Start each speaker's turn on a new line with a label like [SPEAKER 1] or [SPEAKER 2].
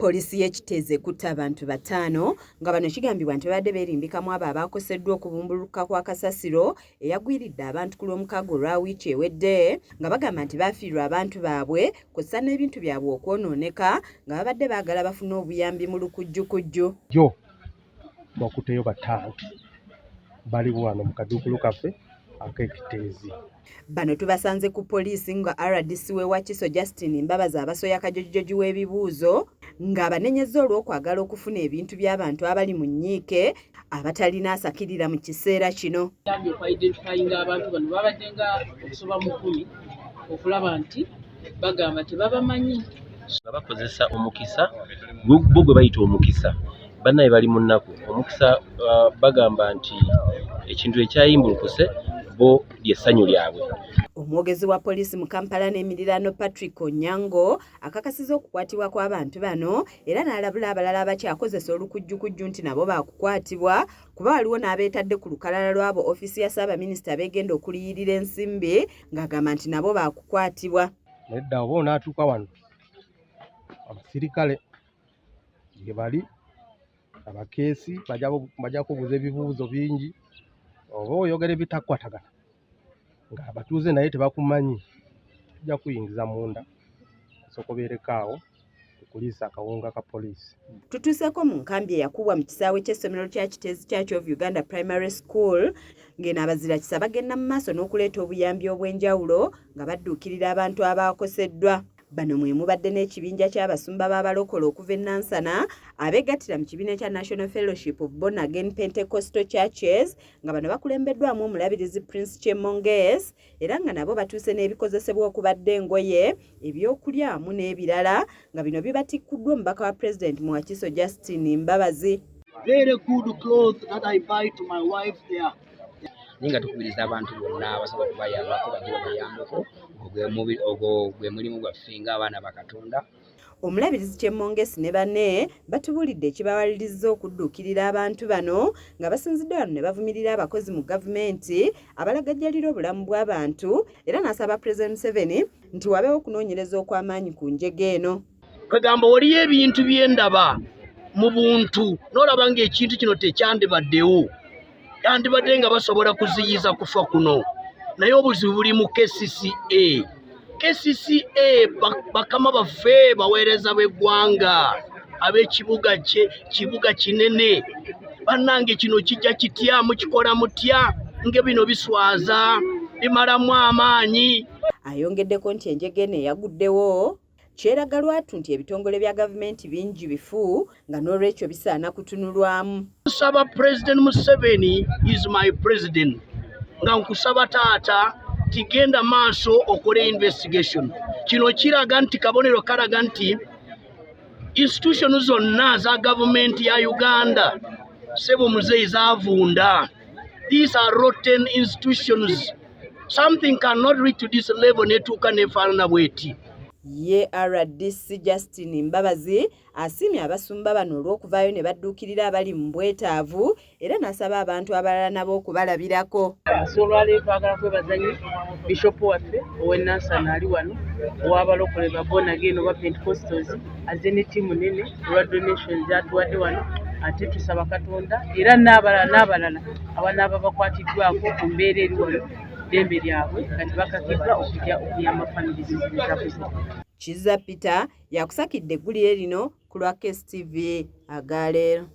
[SPEAKER 1] Poliisi y'Ekiteeze ekutte abantu 5 nga bano kigambibwa nti babadde beerimbikamu abo abaakoseddwa okubumbulukuka kwa kasasiro eyagwiridde abantu ku Lwomukaaga olwa wiiki ewedde nga bagamba nti baafiirwa abantu baabwe kw'ossa n'ebintu byabwe okwonooneka nga babadde baagala bafune obuyambi mu lukujjukujju.
[SPEAKER 2] Jo bakuteyo 5 bali wano mu kaduukulu kaffe ak'Ekiteezi.
[SPEAKER 1] Bano tubasanze ku poliisi nga RDC we Wakiso Justin Mbabazi abasoya akajojijoji w'ebibuuzo ng'abanenyezza olw'okwagala okufuna ebintu by'abantu abali mu nnyiike abatalina asakirira mu kiseera kino.
[SPEAKER 3] Identifying abantu bano babadde nga okusoba mu 10 okulaba nti bagamba tebabamanyi
[SPEAKER 4] nga bakozesa omukisa gwe bayita omukisa bannaye bali mu nnaku omukisa bagamba nti ekintu ekyayimbulukuse bo lyessanyu lyabwe.
[SPEAKER 1] Omwogezi wa poliisi mu Kampala n'emiriraano Patrick Onyango akakasizza okukwatibwa kw'abantu bano era n'alabula abalala abakyakozesa olukujjukujju nti nabo baakukwatibwa kuba waliwo n'abeetadde ku lukalala lw'abo ofiisi ya Ssaabaminisita beegenda okuliyirira ensimbi ng'agamba nti nabo baakukwatibwa.
[SPEAKER 2] Nedda oba onaatuuka wano abasirikale gye bali abakeesi bajja kubuuza ebibuuzo bingi oba oyogera ebitakwatagana ng'abatuuze naye tebakumanyi tujja kuyingiza munda sokobeereko awo okuliisa akawunga ka poliisi.
[SPEAKER 1] Tutuuseeko mu nkambi eyakubwa mu kisaawe ky'essomero kya Kiteezi Church of Uganda Primary School ng'eno abazirakisa bagenda mu maaso n'okuleeta obuyambi obw'enjawulo nga badduukirira abantu abaakoseddwa. Bano mwe mubadde n'ekibinja ky'abasumba b'abalokole okuva e Nansana abeegattira mu kibiina kya National Fellowship of Born Again Pentecostal Churches nga bano bakulembeddwamu omulabirizi Prince Chemonges era nga nabo batuuse n'ebikozesebwa okubadde engoye ebyokulya wamu n'ebirala nga bino bibatikkuddwa omubaka wa President mu Wakiso Justin Mbabazi.
[SPEAKER 5] Very good clothes that I buy to my wife there.
[SPEAKER 6] Ninga tukubiriza abantu bonna abasobola okubayambako bajje babayambeko ogwo gwe mulimu gwaffe ng'abaana ba Katonda.
[SPEAKER 1] Omulabirizi Chemongesi ne banne batubulidde ekibawalirizza okudduukirira abantu bano nga basinzidde wano ne bavumirira abakozi mu gavumenti abalagajjalira obulamu bw'abantu era n'asaba President Museveni nti wabeewo okunoonyereza okw'amaanyi ku njege eno.
[SPEAKER 5] Kwegamba waliyo ebintu by'endaba mu buntu n'olaba ng'ekintu kino tekyandibaddewo yandibadde nga basobola kuziyiza kufa kuno naye obuzibu buli mu KCCA. KCCA bakama baffe baweereza b'eggwanga ab'ekibuga kinene bannange kino kijja kitya mukikola mutya nge bino biswaza bimalamu amaanyi.
[SPEAKER 1] Ayongeddeko nti enjege eno eyaguddewo kyeraga lwatu nti ebitongole bya gavumenti bingi bifu nga n'olwekyo bisaana kutunulwamu.
[SPEAKER 5] Nsaba President Museveni is my president nga nkusaba taata tigenda maaso okole investigation. Kino kiraga nti kabonero karaga nti institutions zonna za gavumenti ya Uganda sebo muzeyi zavunda. These are rotten institutions. Something cannot reach to this level netuuka nefaanana bweti.
[SPEAKER 1] Ye RDC Justin Mbabazi asiimye abasumba bano olw'okuvaayo ne badduukirira abali mu bwetaavu era n'asaba abantu abalala nabo okubalabirako.
[SPEAKER 3] olwaleero twagala kwebazanyo Bishop waffe ow'e Nansana ali wano ow'abalokole ba Born Again oba Pentecostals azze ne ttiimu nene olwa donations atuwadde wano ate tusaba Katonda era n'abalala abanaaba bakwatiddwako ku mbeera eri wano dembe lyabwe kati bakakiddwa okujja okuyamba famire zizizakuse.
[SPEAKER 1] Kizza Peter yakusakidde eggulire lino ku lwa KSTV agaaleero.